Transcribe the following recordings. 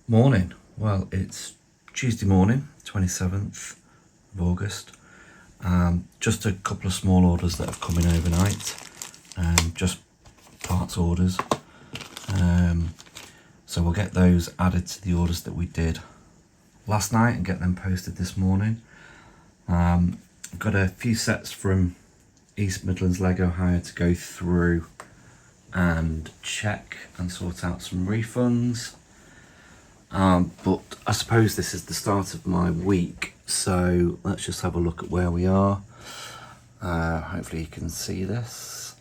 Morning. Well, it's Tuesday morning, 27th of August. Just a couple of small orders that have come in overnight, just parts orders. So we'll get those added to the orders that we did last night and get them posted this morning. I've got a few sets from East Midlands Lego Hire to go through and check and sort out some refunds. But I suppose this is the start of my week, so let's just have a look at where we are. Hopefully you can see this.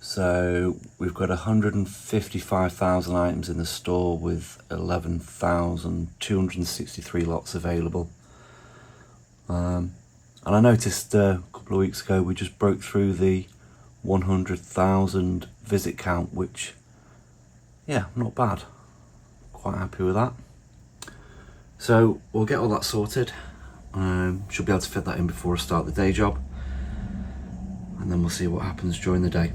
So we've got 155,000 items in the store with 11,263 lots available. And I noticed a couple of weeks ago we just broke through the 100,000 visit count, which, yeah, not bad. Quite happy with that. So we'll get all that sorted. Should be able to fit that in before I start the day job, and then we'll see what happens during the day.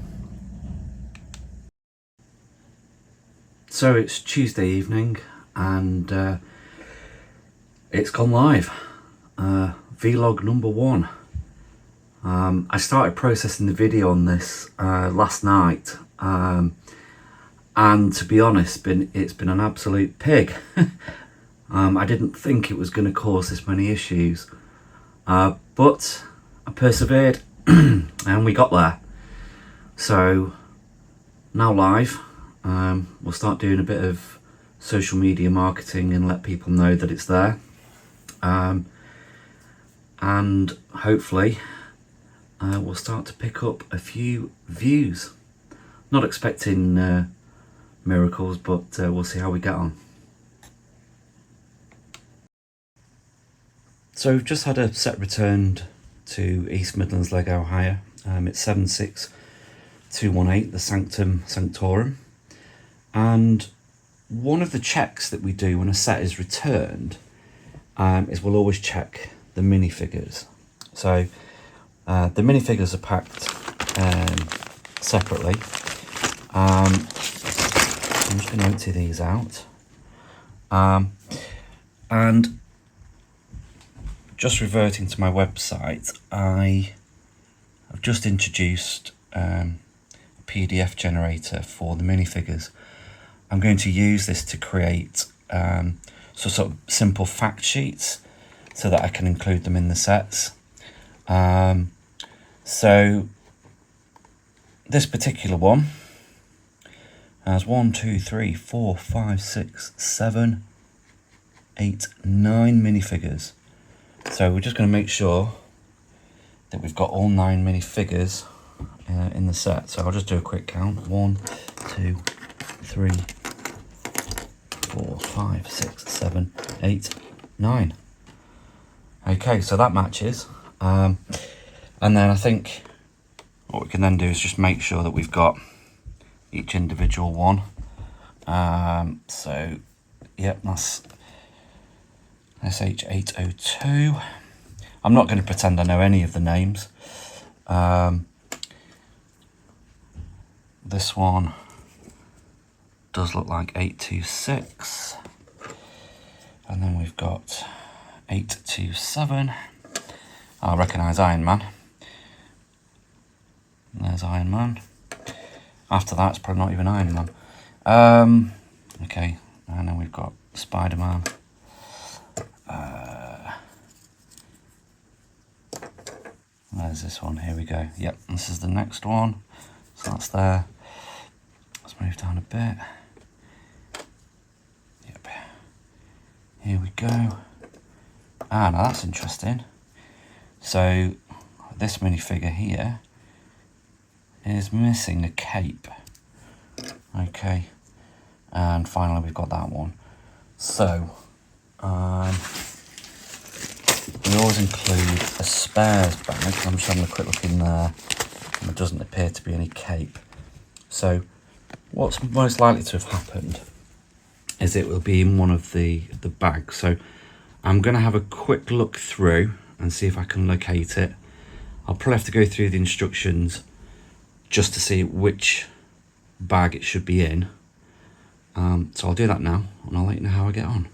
So it's Tuesday evening and it's gone live. Vlog number 1. I started processing the video on this last night, and to be honest, it's been an absolute pig. I didn't think it was going to cause this many issues, but I persevered and we got there. So now live, we'll start doing a bit of social media marketing and let people know that it's there, and hopefully we'll start to pick up a few views. Not expecting miracles, but we'll see how we get on. So we've just had a set returned to East Midlands Lego Hire. It's 76218, the Sanctum Sanctorum. And one of the checks that we do when a set is returned is we'll always check the minifigures. So the minifigures are packed separately. I'm just going to empty these out. And just reverting to my website, I have just introduced a PDF generator for the minifigures. I'm going to use this to create sort of simple fact sheets so that I can include them in the sets. So this particular one has 1, 2, 3, 4, 5, 6, 7, 8, 9 minifigures. So we're just going to make sure that we've got all 9 minifigures in the set. So I'll just do a quick count. 1, 2, 3, 4, 5, 6, 7, 8, 9. Okay, so that matches. And then I think what we can then do is just make sure that we've got each individual one. So, yep, that's SH802. I'm not going to pretend I know any of the names. This one does look like 826. And then we've got 827. I'll recognise Iron Man. And there's Iron Man. After that, it's probably not even Iron Man. Okay, and then we've got Spider-Man. There's this one, here we go. Yep, this is the next one. So that's there. Let's move down a bit. Yep. Here we go. Ah, now that's interesting. So this minifigure here is missing a cape. Okay. And finally we've got that one. So we always include a spares bag. I'm just having a quick look in there, and there doesn't appear to be any cape. So what's most likely to have happened is it will be in one of the bags. So I'm going to have a quick look through and see if I can locate it. I'll probably have to go through the instructions just to see which bag it should be in. So I'll do that now and I'll let you know how I get on.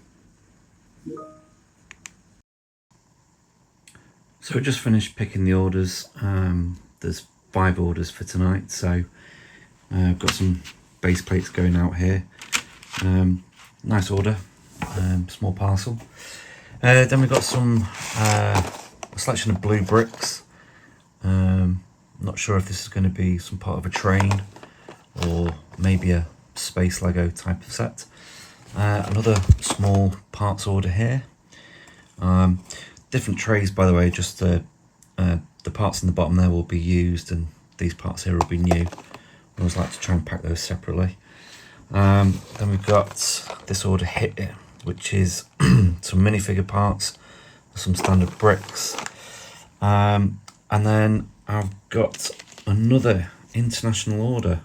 So I just finished picking the orders. There's 5 orders for tonight, so I've got some base plates going out here. Nice order, small parcel. Then we've got some a selection of blue bricks. Not sure if this is going to be some part of a train or maybe a space Lego type of set. Another small parts order here. Different trays, by the way, just the parts in the bottom there will be used and these parts here will be new. I always like to try and pack those separately. Then we've got this order here, which is some minifigure parts, some standard bricks. And then I've got another international order.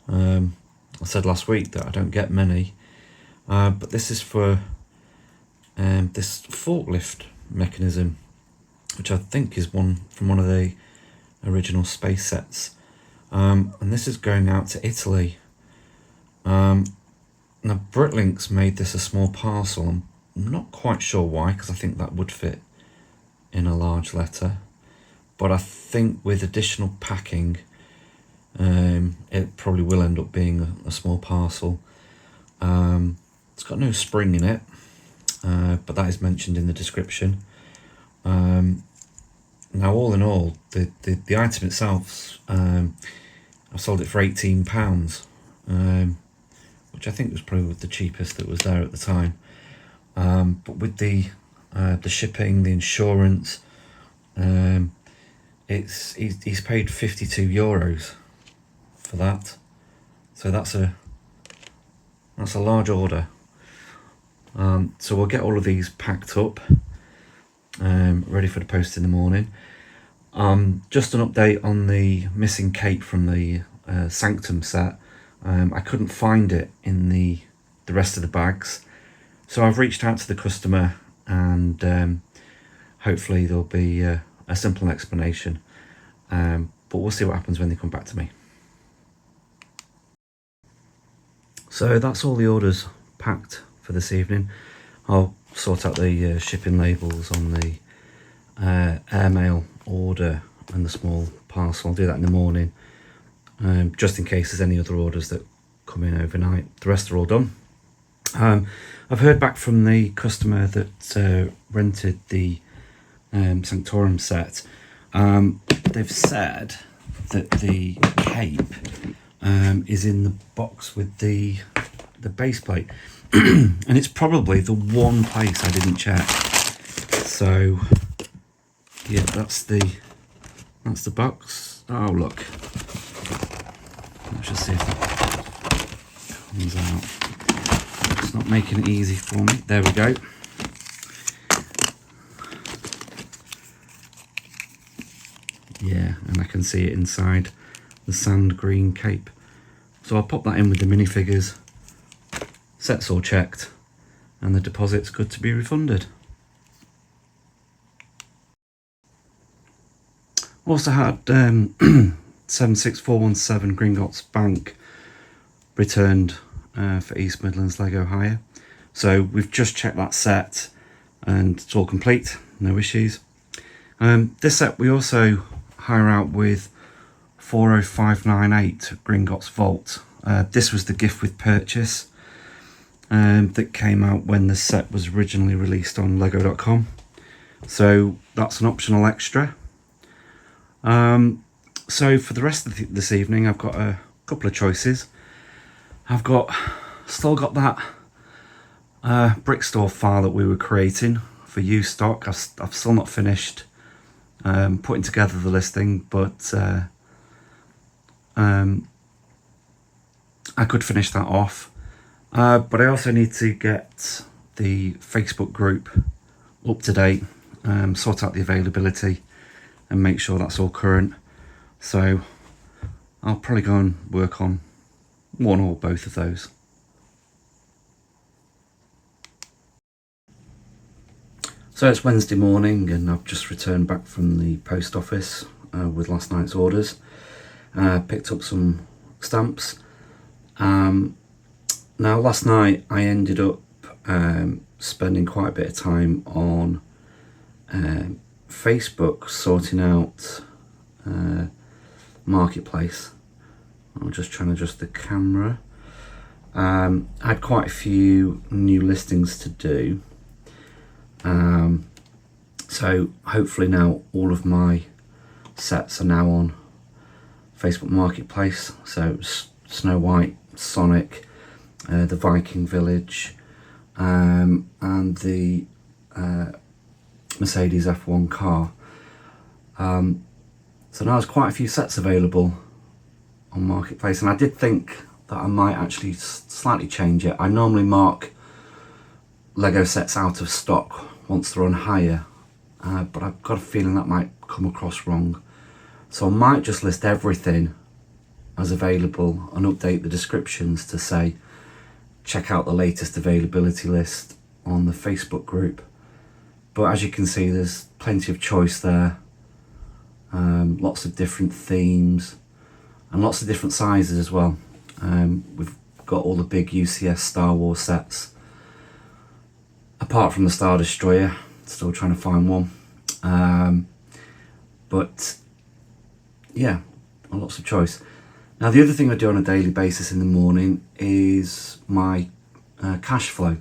I said last week that I don't get many, but this is for this forklift mechanism, which I think is one from one of the original space sets, and this is going out to Italy. Now Bricklinks made this a small parcel. I'm not quite sure why, because I think that would fit in a large letter, but I think with additional packing it probably will end up being a small parcel. It's got no spring in it, but that is mentioned in the description. Now all in all, the item itself, I sold it for £18, which I think was probably the cheapest that was there at the time. But with the shipping, the insurance, he's paid €52 for that. So that's a large order. So we'll get all of these packed up, ready for the post in the morning. Just an update on the missing cape from the Sanctum set. I couldn't find it in the rest of the bags, so I've reached out to the customer and hopefully there'll be a simple explanation, but we'll see what happens when they come back to me. So that's all the orders packed for this evening. I'll sort out the shipping labels on the airmail order and the small parcel. I'll do that in the morning, just in case there's any other orders that come in overnight. The rest are all done. I've heard back from the customer that rented the Sanctorum set. They've said that the cape is in the box with the base plate. And it's probably the one place I didn't check. So yeah, that's the box. Oh look, let's just see if that comes out. It's not making it easy for me. There we go. Yeah, and I can see it inside the sand green cape. So I'll pop that in with the minifigures. Set's all checked and the deposit's good to be refunded. Also had 76417 Gringotts Bank returned for East Midlands Lego hire. So we've just checked that set and it's all complete, no issues. This set we also hire out with 40598 Gringotts Vault. This was the gift with purchase that came out when the set was originally released on Lego.com. So that's an optional extra. So for the rest of this evening, I've got a couple of choices. I've still got that brick store file that we were creating for used stock. I've still not finished putting together the listing, but I could finish that off. But I also need to get the Facebook group up to date, sort out the availability and make sure that's all current. So I'll probably go and work on one or both of those. So it's Wednesday morning and I've just returned back from the post office with last night's orders. Picked up some stamps. Now last night I ended up spending quite a bit of time on Facebook sorting out Marketplace. I'm just trying to adjust the camera. I had quite a few new listings to do, so hopefully now all of my sets are now on Facebook Marketplace. So Snow White, Sonic, the Viking Village, and the Mercedes F1 car. So now there's quite a few sets available on Marketplace, and I did think that I might actually slightly change it. I normally mark Lego sets out of stock once they're on hire, but I've got a feeling that might come across wrong. So I might just list everything as available and update the descriptions to say, check out the latest availability list on the Facebook group. But as you can see, there's plenty of choice there. Lots of different themes and lots of different sizes as well. We've got all the big UCS Star Wars sets, apart from the Star Destroyer. Still trying to find one, but yeah, lots of choice. Now the other thing I do on a daily basis in the morning is my cash flow,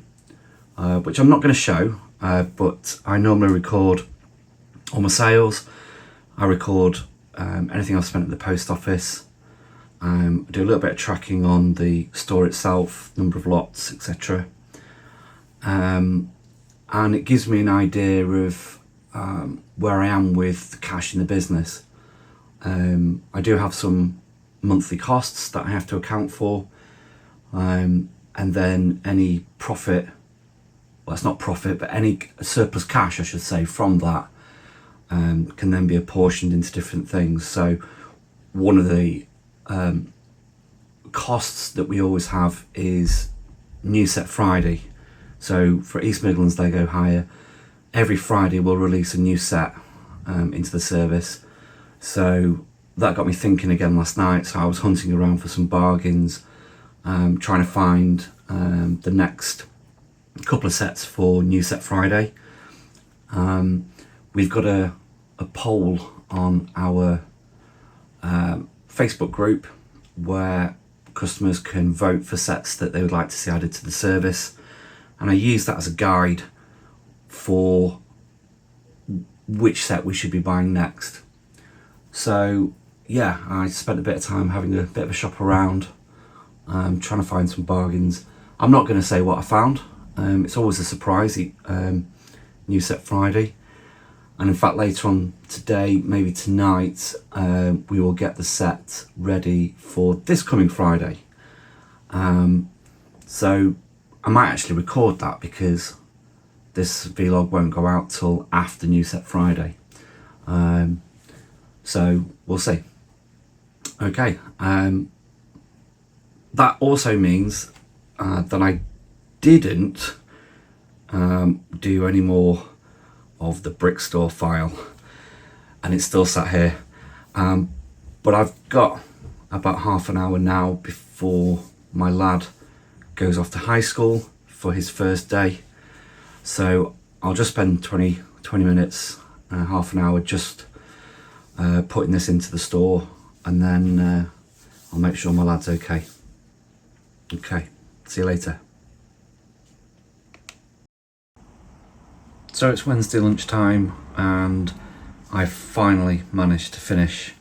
which I'm not going to show, but I normally record all my sales. I record anything I've spent at the post office. I do a little bit of tracking on the store itself, number of lots, etc. And it gives me an idea of where I am with the cash in the business. I do have some monthly costs that I have to account for, and then any profit, well, it's not profit, but any surplus cash, I should say, from that can then be apportioned into different things. So one of the costs that we always have is New Set Friday. So for East Midlands Lego Hire, every Friday we'll release a new set into the service. So that got me thinking again last night. So I was hunting around for some bargains, trying to find the next couple of sets for New Set Friday. We've got a poll on our Facebook group where customers can vote for sets that they would like to see added to the service, and I use that as a guide for which set we should be buying next. So yeah, I spent a bit of time having a bit of a shop around, trying to find some bargains. I'm not going to say what I found. It's always a surprise, New Set Friday. And in fact, later on today, maybe tonight, we will get the set ready for this coming Friday. So I might actually record that because this vlog won't go out till after New Set Friday. So we'll see. Okay. That also means that I didn't do any more of the brick store file, and it's still sat here, but I've got about half an hour now before my lad goes off to high school for his first day, so I'll just spend 20 minutes, half an hour just putting this into the store, and then I'll make sure my lad's okay. See you later. So it's Wednesday lunchtime, and I finally managed to finish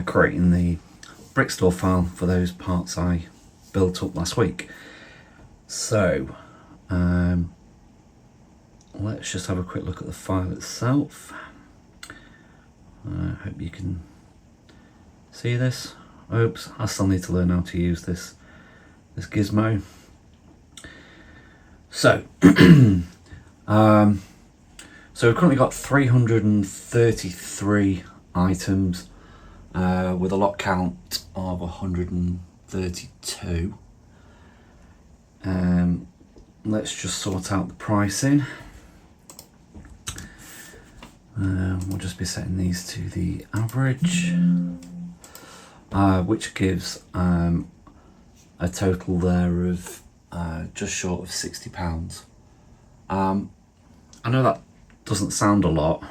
creating the brick store file for those parts I built up last week. So let's just have a quick look at the file itself. I hope you can see this. Oops, I still need to learn how to use this gizmo. So so we've currently got 333 items with a lot count of 132. Let's just sort out the pricing. We'll just be setting these to the average, which gives a total there of just short of £60. I know that doesn't sound a lot,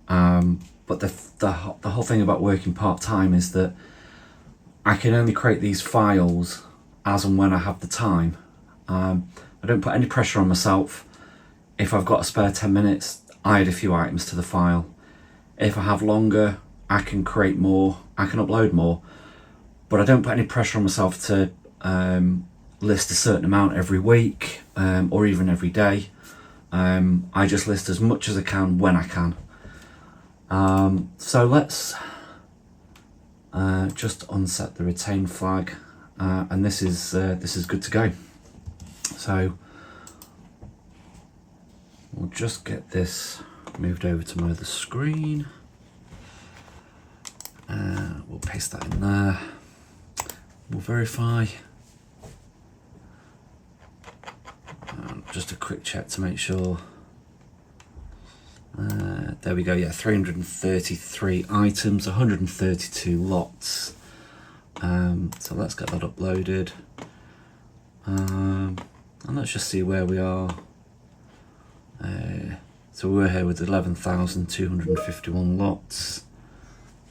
but the whole thing about working part-time is that I can only create these files as and when I have the time. I don't put any pressure on myself. If I've got a spare 10 minutes, I add a few items to the file. If I have longer, I can create more, I can upload more, but I don't put any pressure on myself to list a certain amount every week or even every day. I just list as much as I can when I can. So let's just unset the retain flag, and this is good to go. So we'll just get this moved over to my other screen. We'll paste that in there. We'll verify. Just a quick check to make sure. There we go, yeah, 333 items, 132 lots. So let's get that uploaded. And let's just see where we are. So we're here with 11,251 lots.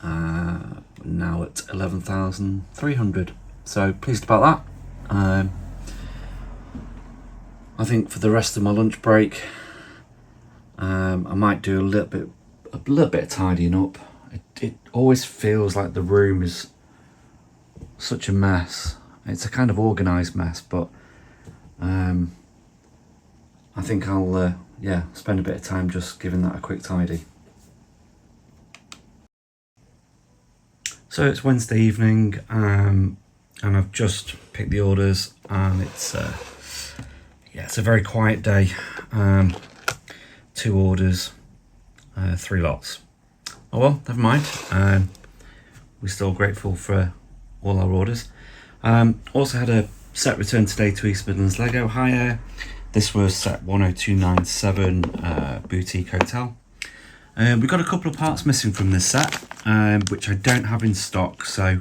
Now at 11,300. So pleased about that. I think for the rest of my lunch break, I might do a little bit of tidying up. It always feels like the room is such a mess. It's a kind of organised mess, but I think I'll spend a bit of time just giving that a quick tidy. So it's Wednesday evening, and I've just picked the orders, and it's a very quiet day. 2 orders, 3 lots. Oh well, never mind. We're still grateful for all our orders. Also had a set return today to East Midlands Lego hire. This was set 10297 Boutique Hotel. We've got a couple of parts missing from this set, which I don't have in stock, so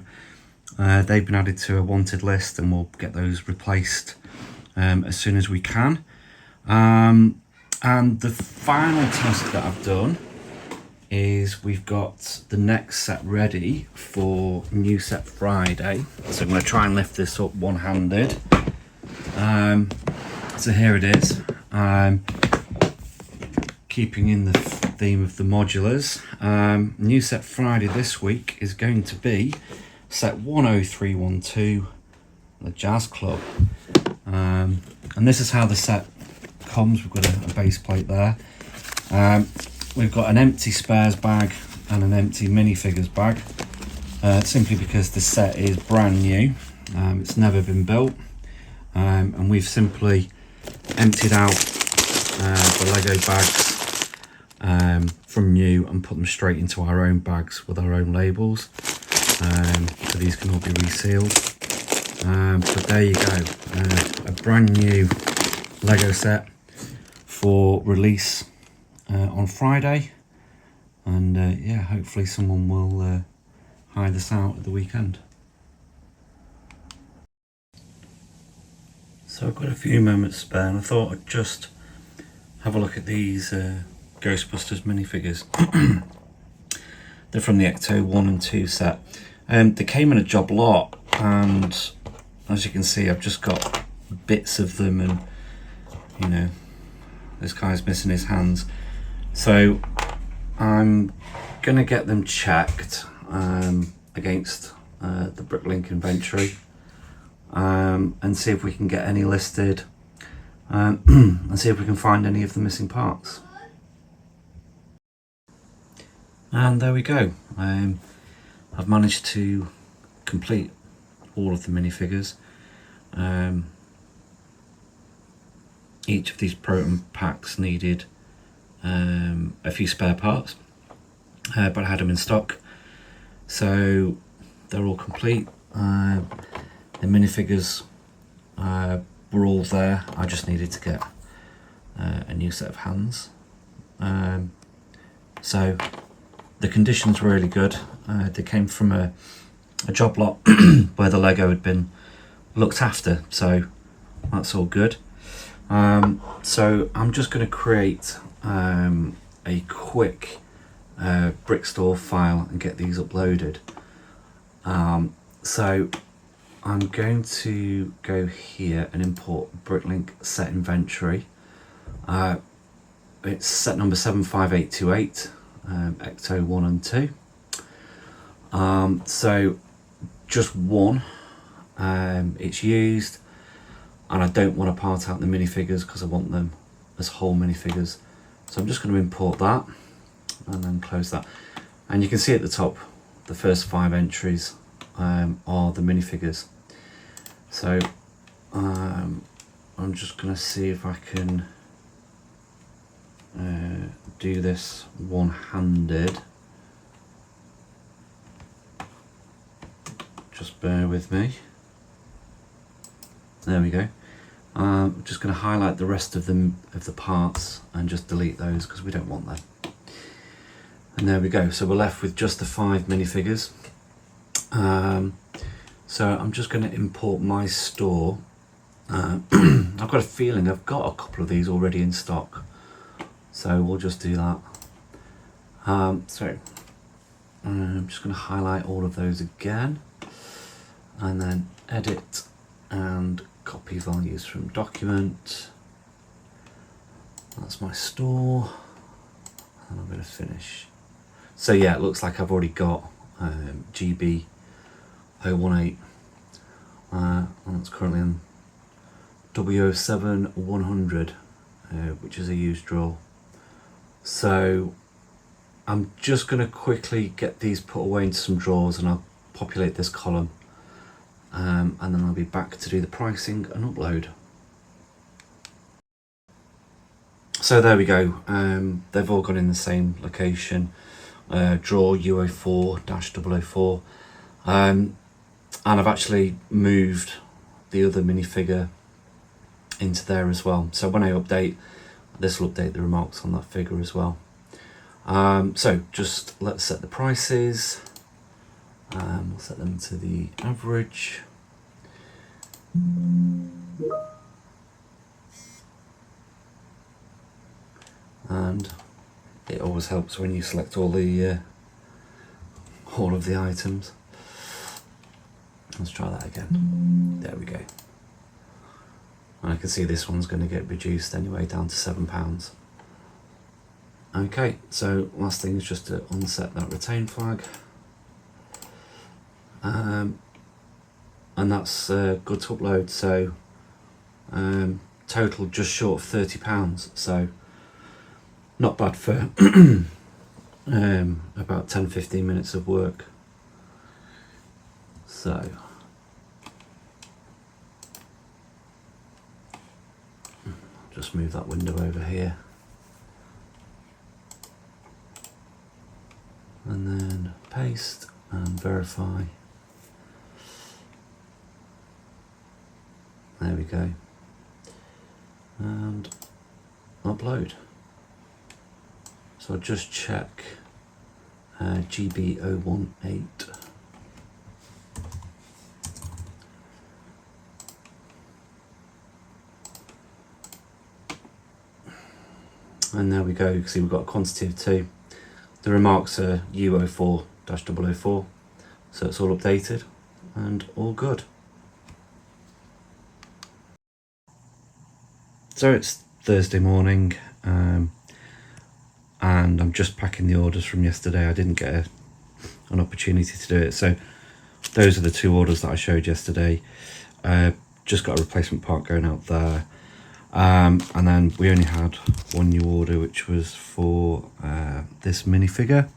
they've been added to a wanted list, and we'll get those replaced as soon as we can. And the final task that I've done is we've got the next set ready for new set Friday. So I'm going to try and lift this up one-handed. So here it is. Keeping in the theme of the modulars. New set Friday this week is going to be set 10312, the Jazz Club. And this is how the set comes. We've got a base plate there. We've got an empty spares bag and an empty minifigures bag, simply because the set is brand new. It's never been built, and we've simply emptied out the Lego bags from new and put them straight into our own bags with our own labels. So these can all be resealed. But there you go, a brand new Lego set for release on Friday, and hopefully someone will hire this out at the weekend. So I've got a few moments spare, and I thought I'd just have a look at these Ghostbusters minifigures. They're from the Ecto 1 and 2 set. They came in a job lot, and as you can see, I've just got bits of them, and you know, this guy's missing his hands. So I'm gonna get them checked against the Bricklink inventory, and see if we can get any listed, and see if we can find any of the missing parts. And there we go. I've managed to complete all of the minifigures. Each of these proton packs needed a few spare parts, but I had them in stock, so they're all complete. The minifigures were all there. I just needed to get a new set of hands. So the conditions were really good. They came from a job lot where the Lego had been looked after, so that's all good. So I'm just going to create a quick Brickstore file and get these uploaded. So I'm going to go here and import Bricklink set inventory. It's set number 75828, Ecto 1 and 2. So just one, it's used, and I don't want to part out the minifigures because I want them as whole minifigures. So I'm just going to import that and then close that. And you can see at the top, the first 5 entries are the minifigures. So I'm just going to see if I can do this one-handed. Just bear with me. There we go. I'm just going to highlight the rest of the parts and just delete those because we don't want them. And there we go. So we're left with just the 5 minifigures. So I'm just going to import my store. I've got a feeling I've got a couple of these already in stock, so we'll just do that. So I'm just going to highlight all of those again, and then edit and copy values from document. That's my store, and I'm going to finish. So yeah, it looks like I've already got GB 018, and it's currently in W07 100, which is a used draw. So I'm just going to quickly get these put away into some drawers, and I'll populate this column, and then I'll be back to do the pricing and upload. So there we go, they've all gone in the same location, drawer UO4-004, and I've actually moved the other minifigure into there as well. So when I update, this will update the remarks on that figure as well. So just let's set the prices. We'll set them to the average. And it always helps when you select all of the items. Let's try that again. There we go. And I can see this one's going to get reduced anyway down to £7. Okay, so last thing is just to unset that retain flag. And that's good to upload. So total just short of £30. So not bad for about 10-15 minutes of work. So just move that window over here, and then paste and verify. There we go, and upload. So I'll just check GB018. And there we go, you can see we've got a quantity of 2. The remarks are UO4-004, so it's all updated and all good. So it's Thursday morning, and I'm just packing the orders from yesterday. I didn't get an opportunity to do it, so those are the 2 orders that I showed yesterday. Just got a replacement part going out there. And then we only had one new order, which was for this minifigure,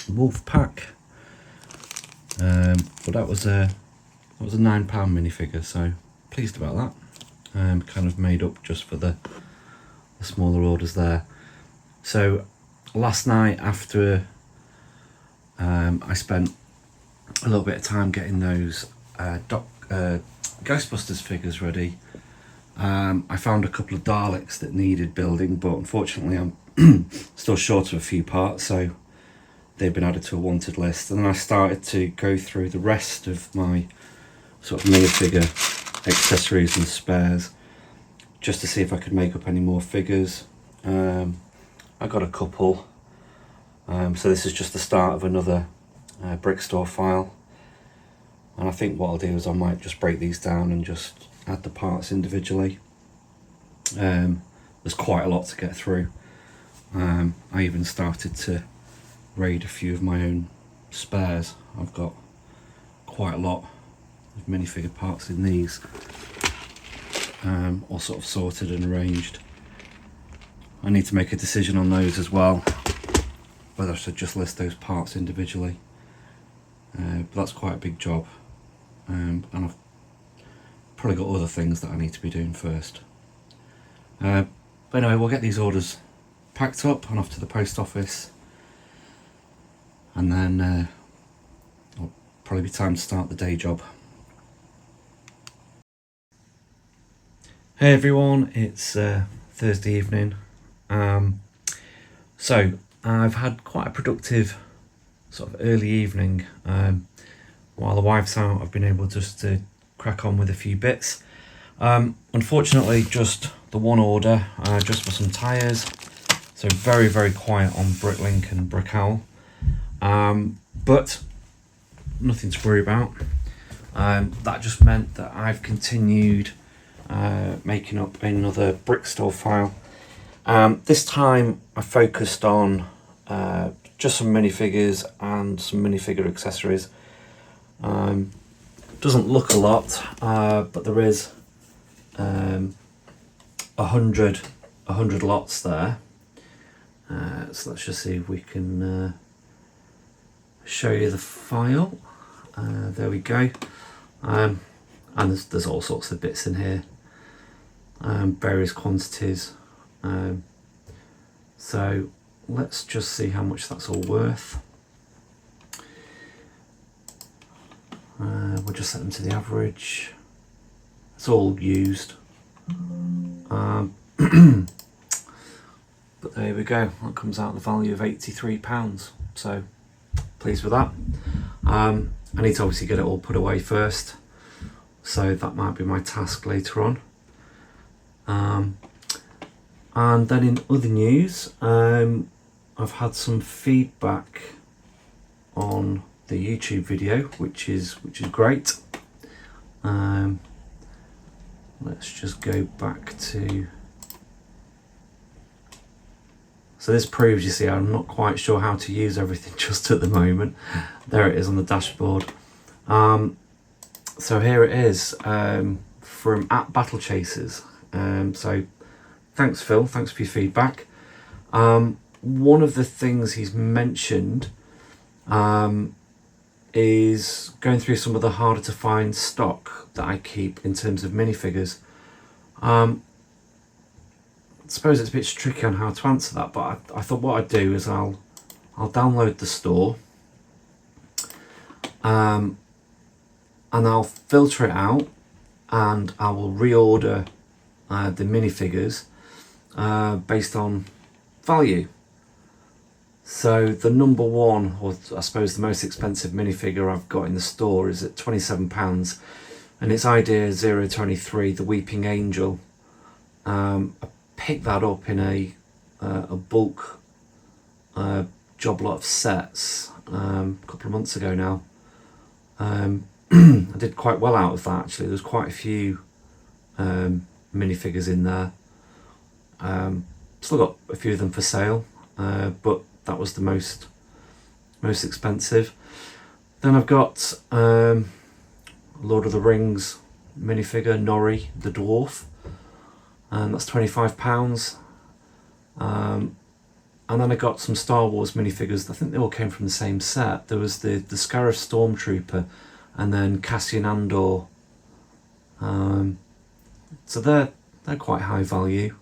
Wolf Pack. But that was a £9 minifigure, so pleased about that. Kind of made up just for the smaller orders there. So last night, after I spent a little bit of time getting those Ghostbusters figures ready, I found a couple of Daleks that needed building, but unfortunately I'm still short of a few parts, so they've been added to a wanted list. And then I started to go through the rest of my sort of minifigure accessories and spares, just to see if I could make up any more figures. I got a couple, so this is just the start of another brick store file, and I think what I'll do is I might just break these down and just add the parts individually. There's quite a lot to get through. I even started to raid a few of my own spares. I've got quite a lot of minifigure parts in these, all sort of sorted and arranged. I need to make a decision on those as well, whether I should just list those parts individually. But that's quite a big job, and I've probably got other things that I need to be doing first. But anyway, we'll get these orders packed up and off to the post office, and then it'll probably be time to start the day job. Hey everyone, it's Thursday evening. So I've had quite a productive sort of early evening. While the wife's out, I've been able just to crack on with a few bits. Unfortunately, just the one order, just for some tyres. So very, very quiet on Bricklink and Brickowl. But nothing to worry about. That just meant that I've continued making up another brick store file. This time I focused on just some minifigures and some minifigure accessories. Doesn't look a lot, but there is 100 lots there. So let's just see if we can show you the file. There we go. And there's all sorts of bits in here, various quantities. So let's just see how much that's all worth. We'll just set them to the average. It's all used. But there we go, that comes out the value of £83, so pleased with that. I need to obviously get it all put away first, so that might be my task later on. And then in other news, I've had some feedback on the YouTube video, which is great. Let's just go back to. So this proves, you see, I'm not quite sure how to use everything just at the moment. There it is on the dashboard. So here it is, from @BattleChasers. So thanks Phil, thanks for your feedback. One of the things he's mentioned is going through some of the harder to find stock that I keep in terms of minifigures. I suppose it's a bit tricky on how to answer that, but I thought what I'd do is I'll download the store, and I'll filter it out, and I will reorder the minifigures based on value. So the number one, or I suppose the most expensive minifigure I've got in the store, is at £27, and it's Idea 023, the Weeping Angel. I picked that up in a bulk job lot of sets a couple of months ago now. I did quite well out of that, actually. There's quite a few minifigures in there. Still got a few of them for sale, but that was the most expensive. Then I've got Lord of the Rings minifigure, Nori the dwarf, and that's £25. And then I got some Star Wars minifigures. I think they all came from the same set. There was the Scarif Stormtrooper, and then Cassian Andor. So they're quite high value.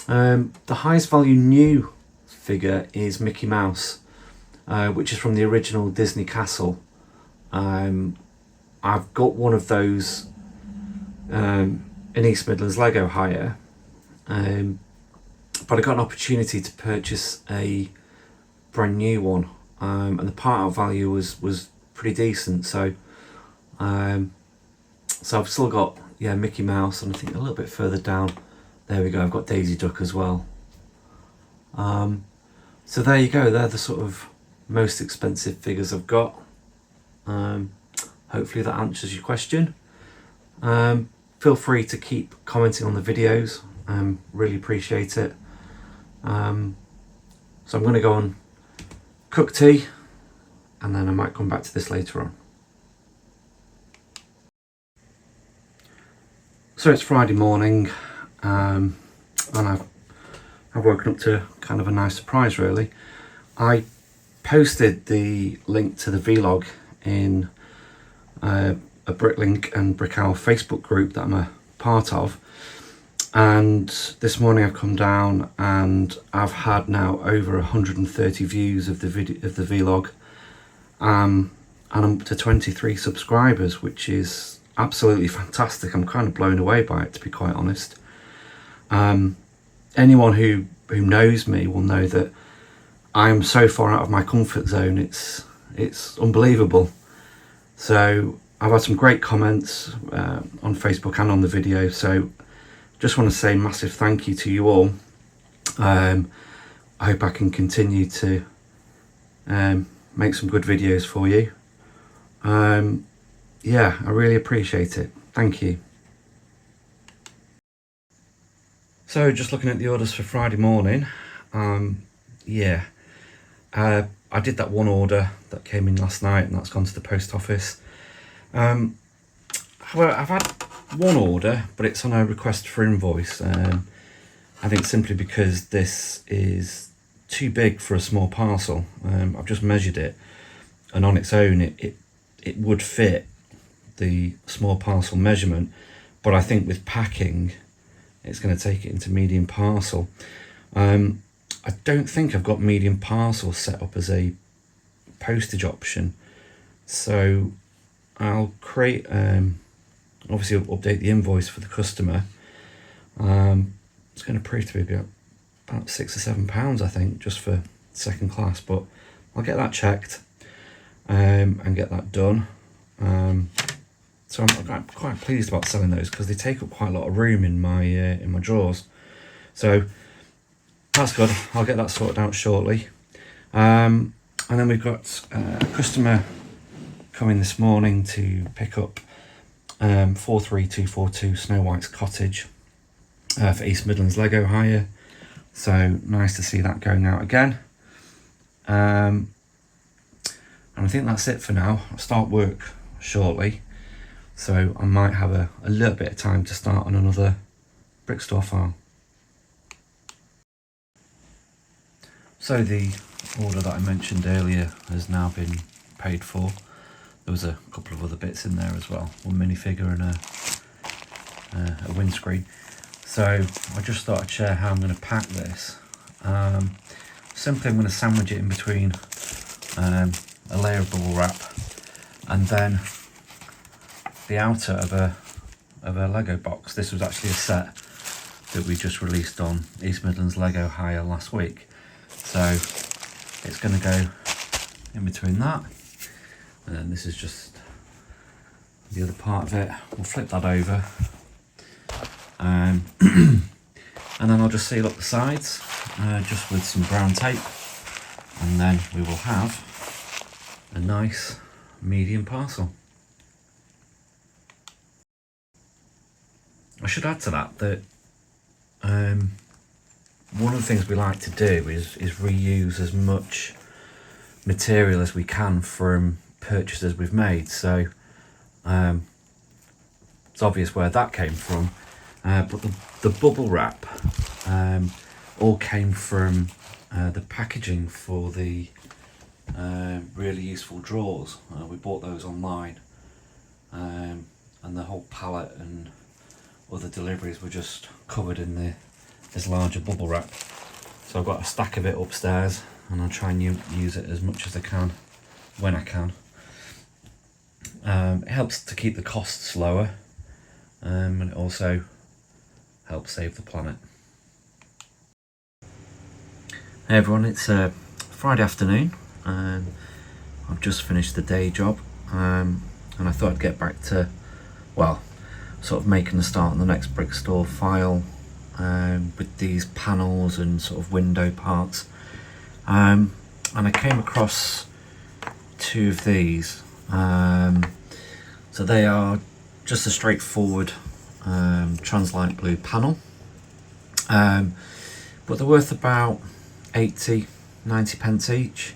The highest value new figure is Mickey Mouse, which is from the original Disney Castle. I've got one of those in East Midlands Lego hire, but I got an opportunity to purchase a brand new one, and the part out value was pretty decent. So So I've still got, yeah, Mickey Mouse, and I think a little bit further down, there we go, I've got Daisy Duck as well. So there you go, they're the sort of most expensive figures I've got. Hopefully that answers your question. Feel free to keep commenting on the videos, really appreciate it. So I'm going to go and cook tea, and then I might come back to this later on. So it's Friday morning, and I've woken up to kind of a nice surprise really. I posted the link to the vlog in a Bricklink and Brick Owl Facebook group that I'm a part of, and this morning I've come down and I've had now over 130 views of the vlog, and I'm up to 23 subscribers, which is absolutely fantastic. I'm kind of blown away by it, to be quite honest. Anyone who knows me will know that I am so far out of my comfort zone, it's unbelievable. So I've had some great comments on Facebook and on the video, so just want to say massive thank you to you all. I hope I can continue to make some good videos for you. Yeah, I really appreciate it. Thank you. So just looking at the orders for Friday morning, yeah, I did that one order that came in last night, and that's gone to the post office. However, I've had one order, but it's on a request for invoice. I think simply because this is too big for a small parcel. I've just measured it, and on its own it would fit the small parcel measurement, but I think with packing it's going to take it into medium parcel. I don't think I've got medium parcel set up as a postage option, so I'll create obviously I'll update the invoice for the customer. It's going to prove to be about £6 or £7 I think, just for second class, but I'll get that checked and get that done. So I'm quite pleased about selling those because they take up quite a lot of room in my drawers. So that's good. I'll get that sorted out shortly. And then we've got a customer coming this morning to pick up 43242 Snow White's Cottage for East Midlands Lego hire. So nice to see that going out again. And I think that's it for now. I'll start work shortly, so I might have a little bit of time to start on another brick store file. So the order that I mentioned earlier has now been paid for. There was a couple of other bits in there as well, one minifigure and a windscreen. So I just thought I'd share how I'm going to pack this. Simply I'm going to sandwich it in between a layer of bubble wrap and then the outer of a Lego box. This was actually a set that we just released on East Midlands Lego hire last week, so it's going to go in between that, and then this is just the other part of it. We'll flip that over and then I'll just seal up the sides just with some brown tape, and then we will have a nice medium parcel. I should add to that one of the things we like to do is reuse as much material as we can from purchases we've made. So it's obvious where that came from, but the bubble wrap all came from the packaging for the really useful drawers. We bought those online, and the whole pallet and other deliveries were just covered in this larger bubble wrap. So I've got a stack of it upstairs, and I'll try and use it as much as I can when I can. It helps to keep the costs lower, and it also helps save the planet. Hey everyone, it's Friday afternoon, and I've just finished the day job, and I thought I'd get back to, well, sort of making a start on the next brick store file with these panels and sort of window parts, and I came across two of these. So they are just a straightforward translight blue panel, but they're worth about 80-90 pence each.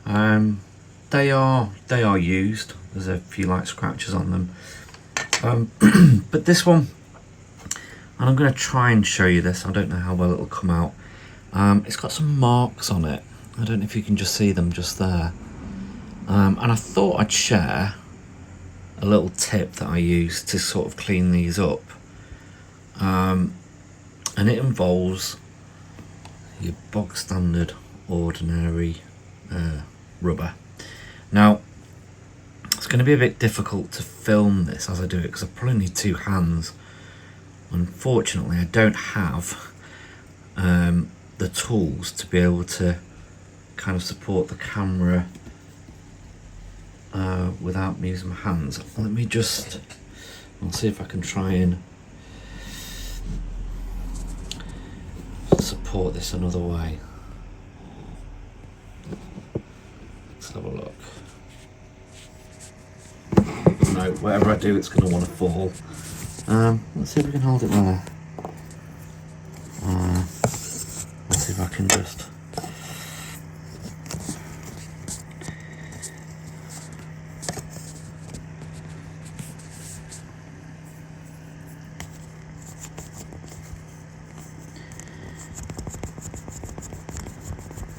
They are used. There's a few light scratches on them, but this one, and I'm going to try and show you this, I don't know how well it'll come out. It's got some marks on it. I don't know if you can just see them just there. And I thought I'd share a little tip that I use to sort of clean these up. And it involves your bog standard ordinary rubber. Now, it's going to be a bit difficult to film this as I do it because I probably need two hands. Unfortunately, I don't have the tools to be able to kind of support the camera without me using my hands. Let me just, I'll see if I can try and support this another way. Let's have a look. No, whatever I do, it's going to want to fall. Let's see if we can hold it there. Let's see if I can just.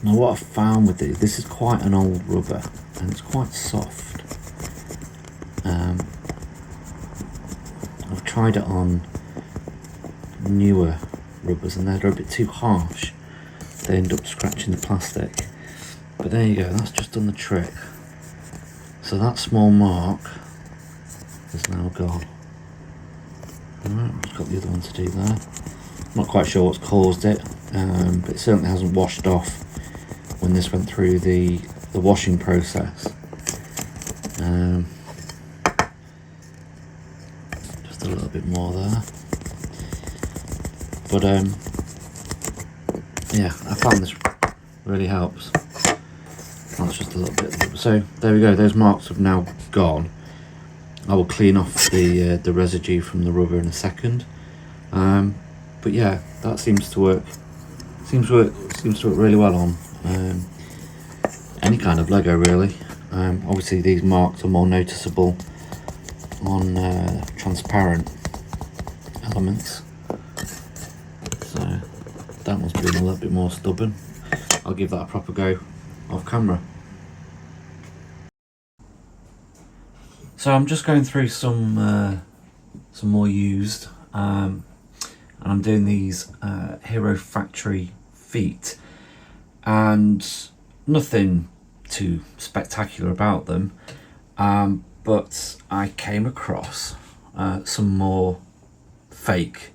Now what I've found with it, this is quite an old rubber and it's quite soft. I've tried it on newer rubbers and they're a bit too harsh. They end up scratching the plastic. But there you go, that's just done the trick. So that small mark is now gone. Alright, I've just got the other one to do there. Not quite sure what's caused it, but it certainly hasn't washed off when this went through the washing process. Just a little bit more there. But yeah, I found this really helps. That's just a little bit. So there we go, those marks have now gone. I will clean off the residue from the rubber in a second. But yeah, that seems to work. Seems to work really well on any kind of Lego really. Obviously these marks are more noticeable on transparent elements. So that one's been a little bit more stubborn. I'll give that a proper go off camera. So I'm just going through some more used, and I'm doing these Hero Factory feet, and nothing too spectacular about them, but I came across some more fake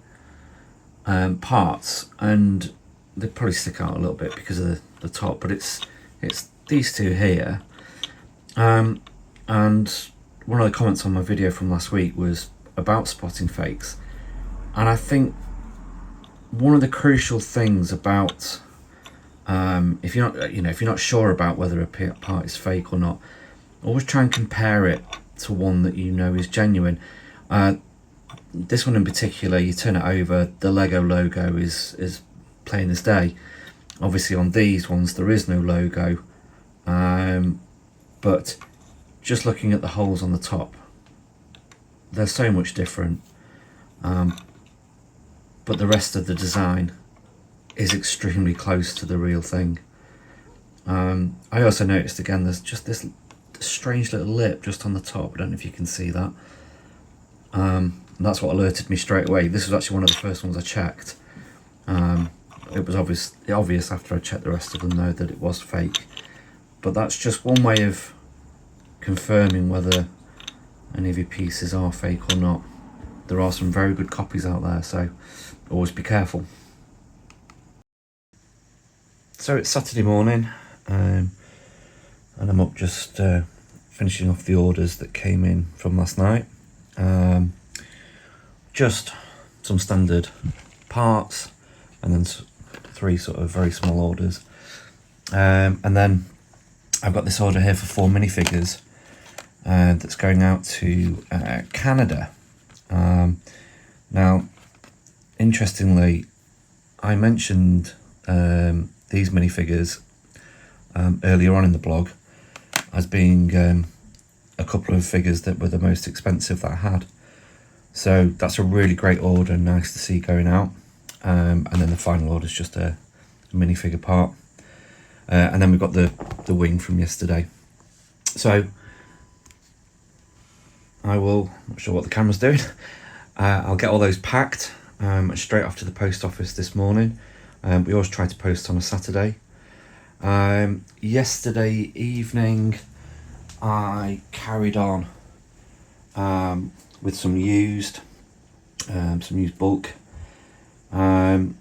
parts, and they probably stick out a little bit because of the top, but it's these two here, and one of the comments on my video from last week was about spotting fakes, and I think one of the crucial things about if you're not sure about whether a part is fake or not, always try and compare it to one that you know is genuine. This one in particular, you turn it over, the Lego logo is plain as day. Obviously on these ones there is no logo, but just looking at the holes on the top, they're so much different, but the rest of the design is extremely close to the real thing. I also noticed again there's just this strange little lip just on the top. I don't know if you can see that. That's what alerted me straight away. This was actually one of the first ones I checked. It was obvious after I checked the rest of them though that it was fake, but that's just one way of confirming whether any of your pieces are fake or not. There are some very good copies out there, so always be careful. So it's Saturday morning, and I'm up just finishing off the orders that came in from last night. just some standard parts, and then 3 sort of very small orders. And then I've got this order here for 4 minifigures that's going out to Canada. Now, interestingly, I mentioned these minifigures earlier on in the blog as being a couple of figures that were the most expensive that I had. So that's a really great order, nice to see going out. And then the final order is just a minifigure part. And then we've got the wing from yesterday. So not sure what the camera's doing. I'll get all those packed straight off to the post office this morning. We always try to post on a Saturday. Yesterday evening I carried on with some used bulk, and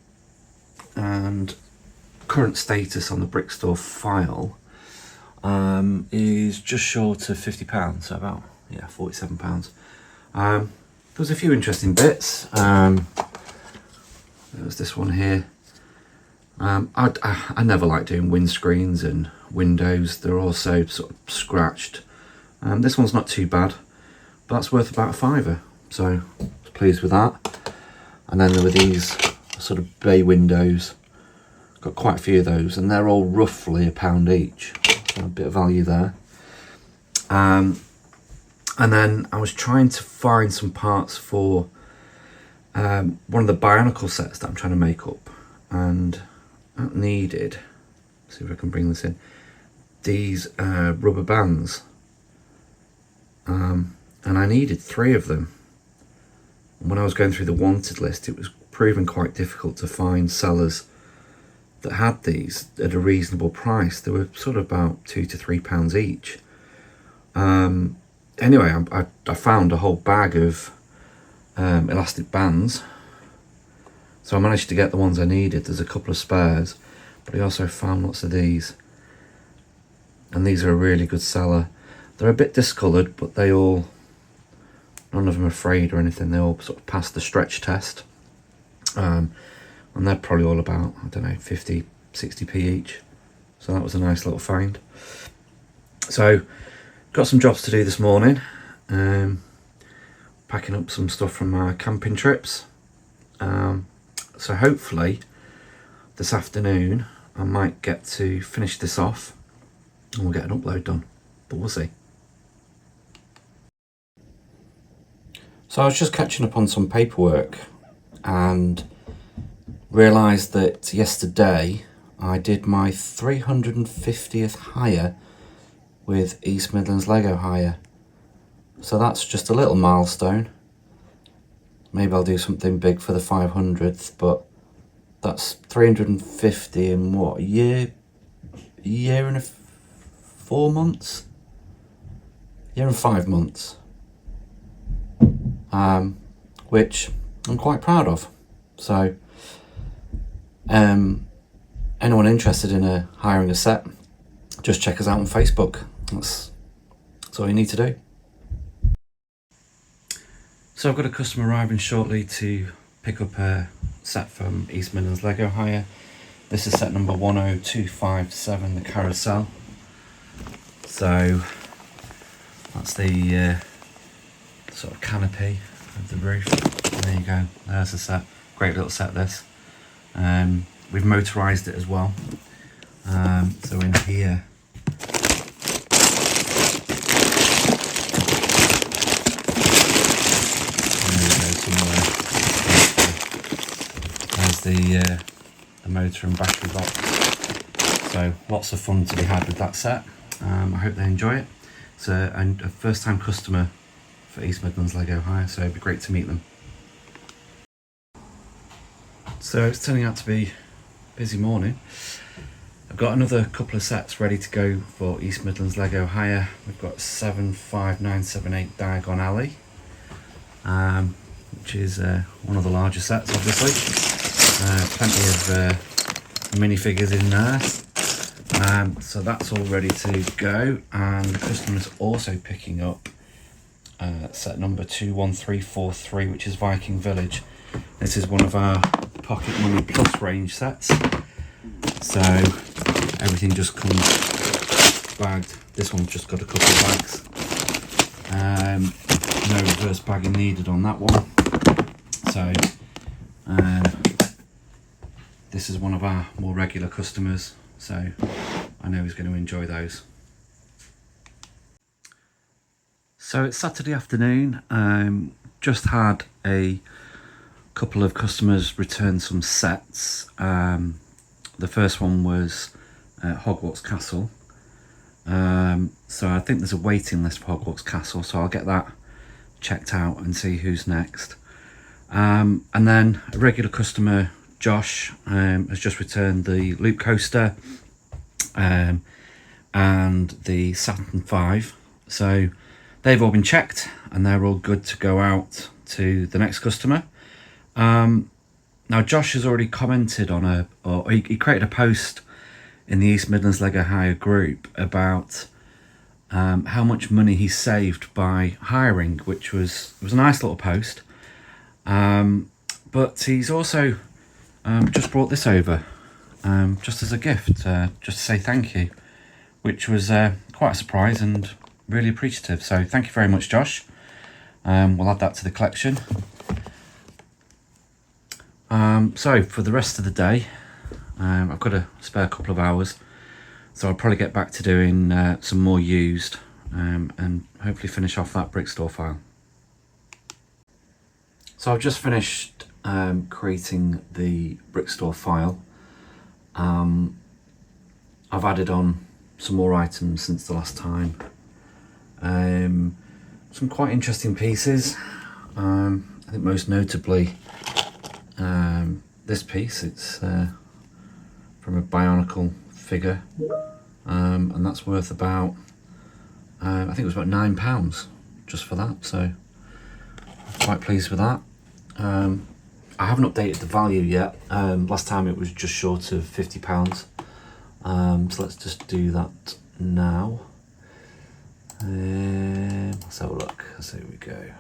current status on the brick store file is just short of £50, so about £47. There was a few interesting bits. There was this one here. I never like doing windscreens and windows. They're also sort of scratched. This one's not too bad, but that's worth about £5, so I was pleased with that. And then there were these sort of bay windows. Got quite a few of those, and they're all roughly £1 each, so a bit of value there. And then I was trying to find some parts for one of the Bionicle sets that I'm trying to make up, and that needed, see if I can bring this in, these rubber bands, and I needed 3 of them. When I was going through the wanted list, it was proving quite difficult to find sellers that had these at a reasonable price. They were sort of about £2 to £3 each. Anyway, I found a whole bag of elastic bands, so I managed to get the ones I needed. There's a couple of spares, but I also found lots of these, and these are a really good seller. They're a bit discoloured, but none of them are frayed or anything. They all sort of pass the stretch test, and they're probably all about, I don't know, 50, 60p each. So that was a nice little find. So got some jobs to do this morning. Packing up some stuff from our camping trips. So hopefully this afternoon I might get to finish this off and we'll get an upload done, but we'll see. So I was just catching up on some paperwork and realised that yesterday I did my 350th hire with East Midlands Lego Hire. So that's just a little milestone. Maybe I'll do something big for the 500th, but that's 350 in what, a year and 4 months? Year and 5 months. Which I'm quite proud of. So anyone interested in hiring a set, just check us out on Facebook. That's all you need to do. So I've got a customer arriving shortly to pick up a set from East Midlands Lego Hire. This is set number 10257, the carousel. So that's the sort of canopy of the roof. There you go, there's the set. Great little set, this. We've motorised it as well. So in here, there's the motor and battery box. So lots of fun to be had with that set. I hope they enjoy it. It's a first time customer for East Midlands Lego Hire, so it'd be great to meet them. So it's turning out to be a busy morning. I've got another couple of sets ready to go for East Midlands Lego Hire. We've got 75978 Diagon Alley, which is one of the larger sets, obviously. Plenty of minifigures in there. So that's all ready to go, and the customer is also picking up set number 21343, which is Viking Village. This is one of our Pocket Money Plus range sets, so everything just comes bagged. This one's just got a couple of bags. No reverse bagging needed on that one. So this is one of our more regular customers, so I know he's going to enjoy those. So it's Saturday afternoon. Just had a couple of customers return some sets. The first one was Hogwarts Castle. So I think there's a waiting list for Hogwarts Castle, so I'll get that checked out and see who's next. And then a regular customer, Josh, has just returned the Loop Coaster and the Saturn V. So they've all been checked and they're all good to go out to the next customer. Now Josh has already commented on he created a post in the East Midlands Lego Hire group about how much money he saved by hiring, which was a nice little post. But he's also just brought this over just as a gift, just to say thank you, which was quite a surprise and really appreciative. So thank you very much, Josh. We'll add that to the collection. So for the rest of the day, I've got a spare couple of hours, so I'll probably get back to doing some more used and hopefully finish off that brick store file. So I've just finished creating the brick store file. I've added on some more items since the last time. Some quite interesting pieces. I think most notably this piece. It's from a Bionicle figure, and that's worth about I think it was about £9 just for that, so quite pleased with that. I haven't updated the value yet. Last time it was just short of £50, so let's just do that now. Let's have a look. So here we go.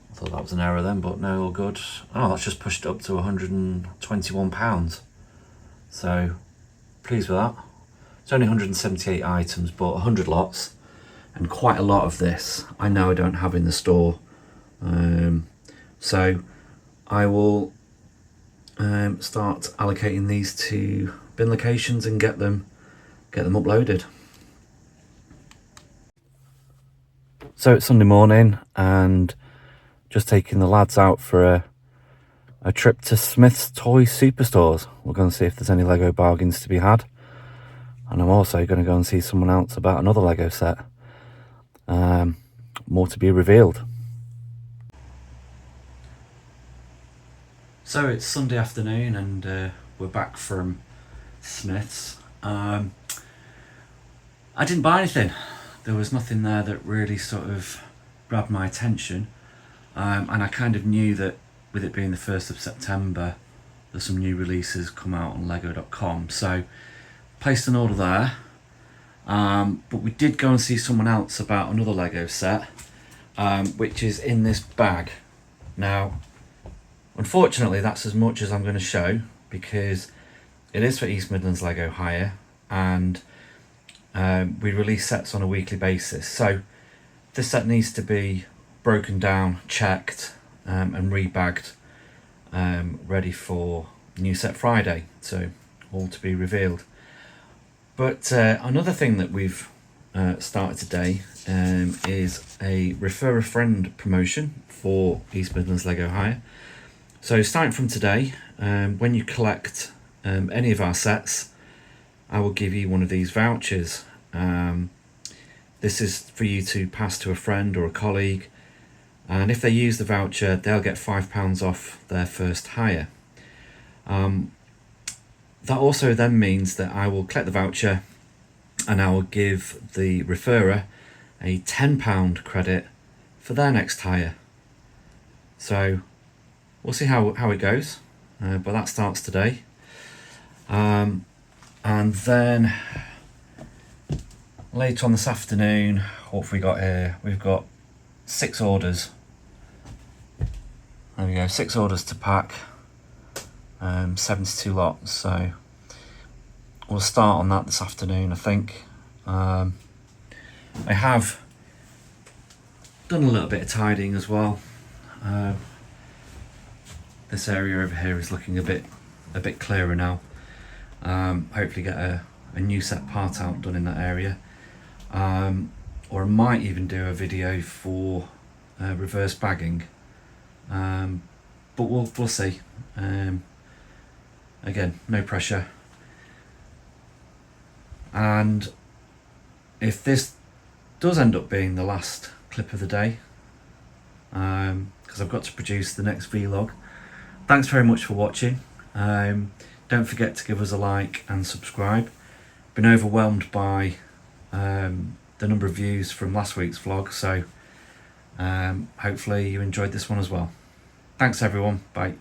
I thought that was an error then, but no, all good. Oh, that's just pushed up to £121. So pleased with that. It's only 178 items, but 100 lots, and quite a lot of this I know I don't have in the store. So I will start allocating these to bin locations and get them uploaded. So it's Sunday morning and just taking the lads out for a trip to Smith's Toy Superstores. We're going to see if there's any Lego bargains to be had, and I'm also going to go and see someone else about another Lego set. More to be revealed. So it's Sunday afternoon and we're back from Smith's. I didn't buy anything. There was nothing there that really sort of grabbed my attention, and I kind of knew that with it being the 1st of September there's some new releases come out on lego.com, so placed an order there. But we did go and see someone else about another Lego set, which is in this bag. Now unfortunately that's as much as I'm going to show, because it is for East Midlands Lego Hire, and we release sets on a weekly basis, so this set needs to be broken down, checked, and rebagged, ready for New Set Friday, so all to be revealed. But another thing that we've started today is a refer a friend promotion for East Midlands Lego Hire. So starting from today, when you collect any of our sets, I will give you one of these vouchers. This is for you to pass to a friend or a colleague, and if they use the voucher they'll get £5 off their first hire. That also then means that I will collect the voucher and I will give the referrer a £10 credit for their next hire. So we'll see how it goes, but that starts today. And then later on this afternoon, what have we got here? We've got 6 orders. There we go, 6 orders to pack, 72 lots, so we'll start on that this afternoon, I think. I have done a little bit of tidying as well. This area over here is looking a bit clearer now. Hopefully get a new set part out done in that area, or I might even do a video for reverse bagging, but we'll see. Again, no pressure. And if this does end up being the last clip of the day, because I've got to produce the next vlog, thanks very much for watching. Don't forget to give us a like and subscribe. Been overwhelmed by the number of views from last week's vlog, so hopefully you enjoyed this one as well. Thanks everyone, bye.